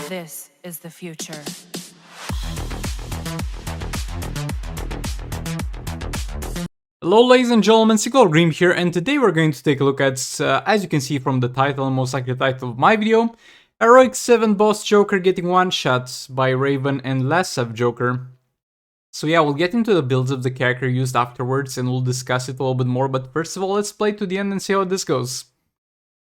This is the future. Hello ladies and gentlemen, Green here, and today we're going to take a look at, as you can see from the title, most likely the title of my video, Heroic 7 Boss Joker getting one-shot by Raven and less of Joker. So yeah, we'll get into the builds of the character used afterwards and we'll discuss it a little bit more, but first of all, let's play to the end and see how this goes.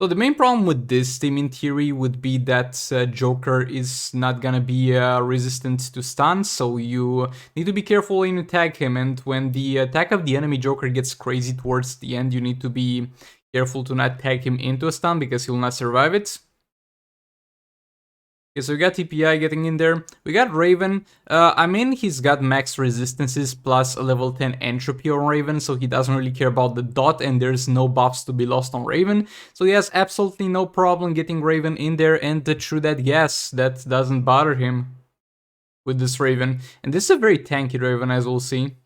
So the main problem with this team in theory would be that Joker is not gonna be resistant to stun, so you need to be careful when you tag him, and when the attack of the enemy Joker gets crazy towards the end, you need to be careful to not tag him into a stun because he'll not survive it. Okay, so we got TPI getting in there. We got Raven. I mean, he's got max resistances plus a level 10 entropy on Raven, so he doesn't really care about the dot, and there's no buffs to be lost on Raven. So he has absolutely no problem getting Raven in there, and through that gas, that doesn't bother him with this Raven. And this is a very tanky Raven, as we'll see.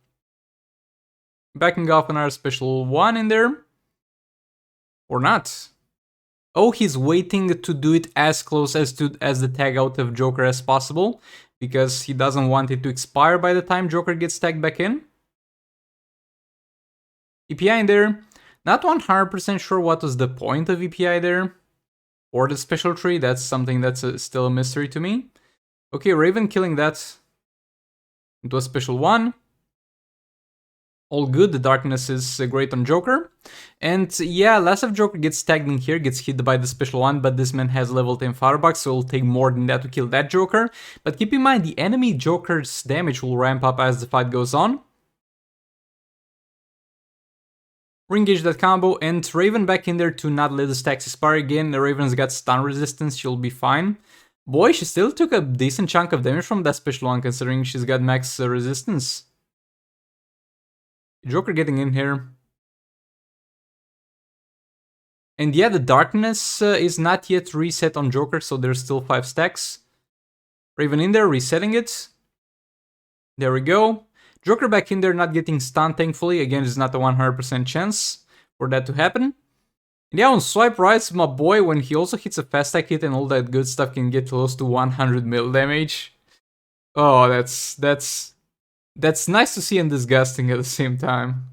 Backing off another special one in there. Or not. Oh, he's waiting to do it as close as the tag out of Joker as possible, because he doesn't want it to expire by the time Joker gets tagged back in. EPI in there. Not 100% sure what was the point of EPI there. Or the special tree, that's something that's still a mystery to me. Okay, Raven killing that into a special one. All good, the darkness is great on Joker. And yeah, less of Joker gets tagged in here, gets hit by the special one, but this man has level 10 firebox, so it'll take more than that to kill that Joker. But keep in mind, the enemy Joker's damage will ramp up as the fight goes on. Re-engage that combo, and Raven back in there to not let the stacks expire again. The Raven's got stun resistance, she'll be fine. Boy, she still took a decent chunk of damage from that special one, considering she's got max resistance. Joker getting in here. And yeah, the darkness is not yet reset on Joker, so there's still 5 stacks. Raven in there, resetting it. There we go. Joker back in there, not getting stunned, thankfully. Again, it's not a 100% chance for that to happen. And yeah, on swipe right, my boy, when he also hits a fast stack hit and all that good stuff, can get close to 100 mil damage. Oh, that's nice to see and disgusting at the same time.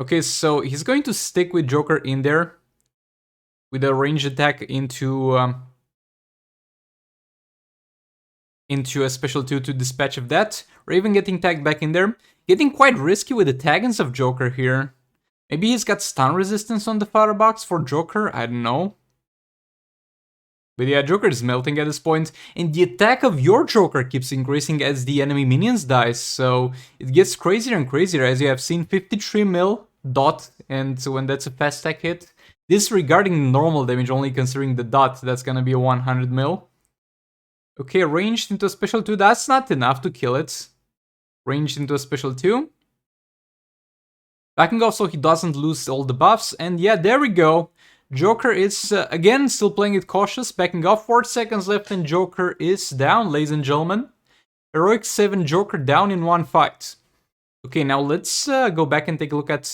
Okay, so he's going to stick with Joker in there with a ranged attack into a special 2 to dispatch of that. Raven getting tagged back in there. Getting quite risky with the taggings of Joker here. Maybe he's got stun resistance on the firebox for Joker, I don't know. But yeah, Joker is melting at this point, and the attack of your Joker keeps increasing as the enemy minions die, so it gets crazier and crazier, as you have seen 53 mil dot, and when that's a fast stack hit, disregarding normal damage, only considering the dot, that's gonna be a 100 mil. Okay, ranged into a special 2, that's not enough to kill it. Ranged into a special 2. Backing off so he doesn't lose all the buffs, and yeah, there we go. Joker is, again, still playing it cautious, backing off, 4 seconds left and Joker is down, ladies and gentlemen. Heroic 7 Joker down in one fight. Okay, now let's go back and take a look at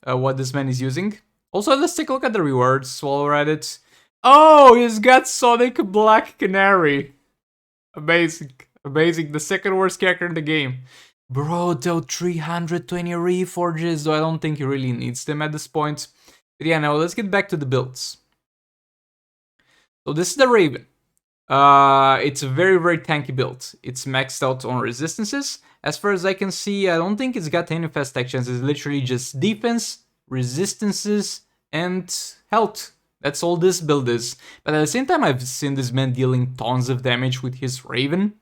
what this man is using. Also, let's take a look at the rewards while we're at it. Oh, he's got Sonic Black Canary. Amazing, amazing, the second worst character in the game. Bro, though, 320 reforges, though I don't think he really needs them at this point. But yeah, now let's get back to the builds. So this is the Raven. It's a very, very tanky build. It's maxed out on resistances. As far as I can see, I don't think it's got any fast actions. It's literally just defense, resistances, and health. That's all this build is. But at the same time, I've seen this man dealing tons of damage with his Raven.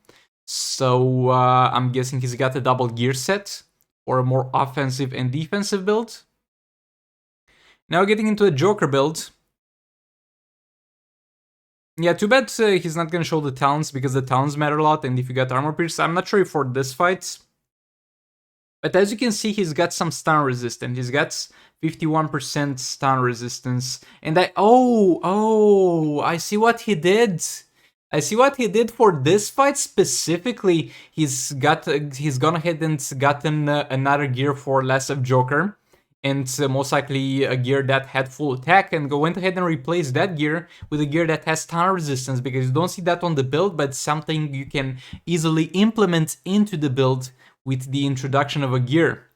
So I'm guessing he's got a double gear set or a more offensive and defensive build. Now getting into a Joker build. Yeah, too bad he's not gonna show the talents, because the talents matter a lot, and if you got armor pierce, I'm not sure for this fight. But as you can see, he's got some stun resistance. He's got 51% stun resistance. And I see what he did. I see what he did for this fight specifically. He's gone ahead and gotten another gear for less of Joker. and most likely a gear that had full attack, and went ahead and replaced that gear with a gear that has stun resistance, because you don't see that on the build, but something you can easily implement into the build with the introduction of a gear.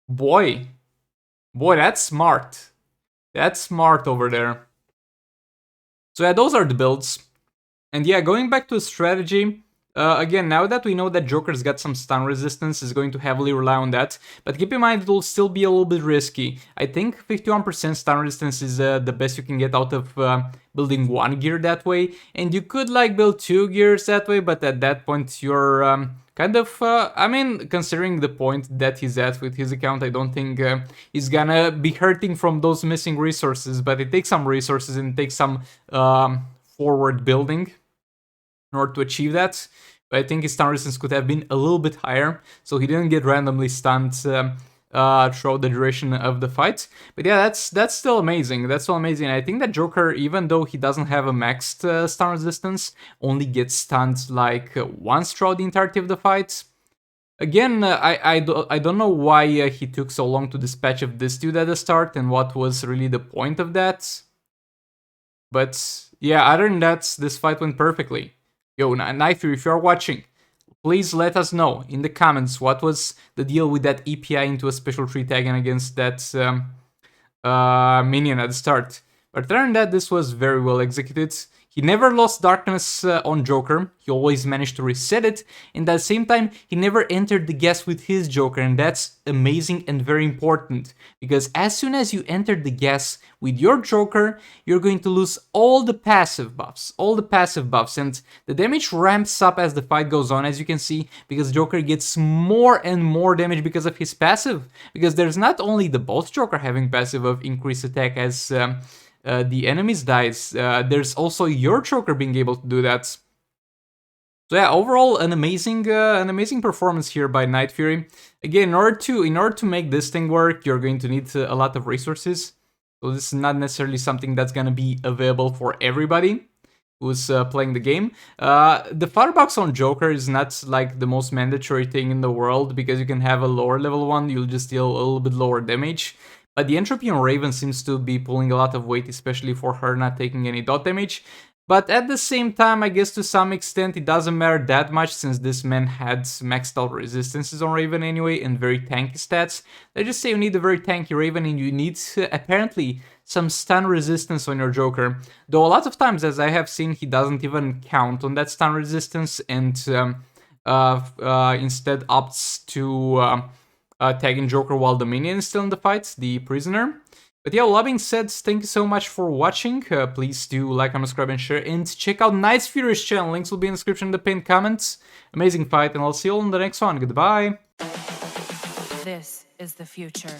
Boy, that's smart. That's smart over there. So yeah, those are the builds. And yeah, going back to strategy, again, now that we know that Joker's got some stun resistance, is going to heavily rely on that. But keep in mind, it will still be a little bit risky. I think 51% stun resistance is the best you can get out of building one gear that way. And you could like build two gears that way, but at that point you're kind of, I mean, considering the point that he's at with his account, I don't think he's gonna be hurting from those missing resources. But it takes some resources and it takes some forward building in order to achieve that. But I think his stun resistance could have been a little bit higher, so he didn't get randomly stunned throughout the duration of the fight. But yeah, that's still amazing. That's still amazing. I think that Joker, even though he doesn't have a maxed stun resistance, only gets stunned like once throughout the entirety of the fight. Again, I don't know why he took so long to dispatch of this dude at the start, and what was really the point of that. But yeah, other than that, this fight went perfectly. Yo, Knifefury, if you're watching, please let us know in the comments what was the deal with that EPI into a special tree tagging against that minion at the start. But other than that, this was very well executed. He never lost darkness on Joker, he always managed to reset it, and at the same time, he never entered the gas with his Joker, and that's amazing and very important, because as soon as you enter the gas with your Joker, you're going to lose all the passive buffs, and the damage ramps up as the fight goes on, as you can see, because Joker gets more and more damage because of his passive, because there's not only the boss Joker having passive of increased attack as the enemies dies, there's also your Joker being able to do that. So yeah, overall an amazing performance here by Knifefury. Again, in order to make this thing work, you're going to need a lot of resources. So this is not necessarily something that's gonna be available for everybody who's playing the game. The firebox on Joker is not like the most mandatory thing in the world, because you can have a lower level one, you'll just deal a little bit lower damage. But the entropy on Raven seems to be pulling a lot of weight, especially for her not taking any dot damage. But at the same time, I guess to some extent it doesn't matter that much, since this man had maxed out resistances on Raven anyway and very tanky stats. Let's just say you need a very tanky Raven and you need apparently some stun resistance on your Joker. Though a lot of times, as I have seen, he doesn't even count on that stun resistance and instead opts to tagging Joker while the minion is still in the fight, the prisoner. But yeah, all that being said, thank you so much for watching. Please do like, comment, subscribe, and share. And check out Knifefury's channel. Links will be in the description in the pinned comments. Amazing fight, and I'll see you all in the next one. Goodbye. This is the future.